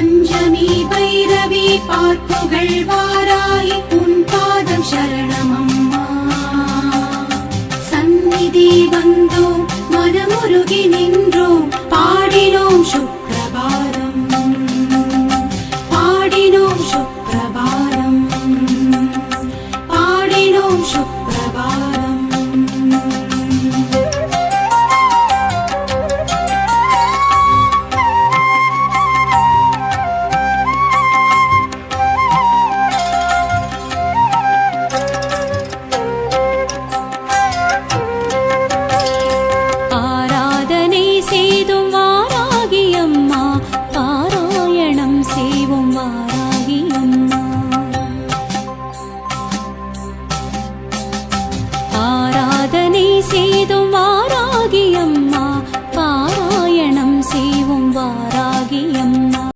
பஞ்சமி பைரவி பார்ப்புகள் வாராய் உன் பாதம் சரணமம்மா சந்நிதி வந்தோம் மனமுருகி நின்றோம் பாடினோம்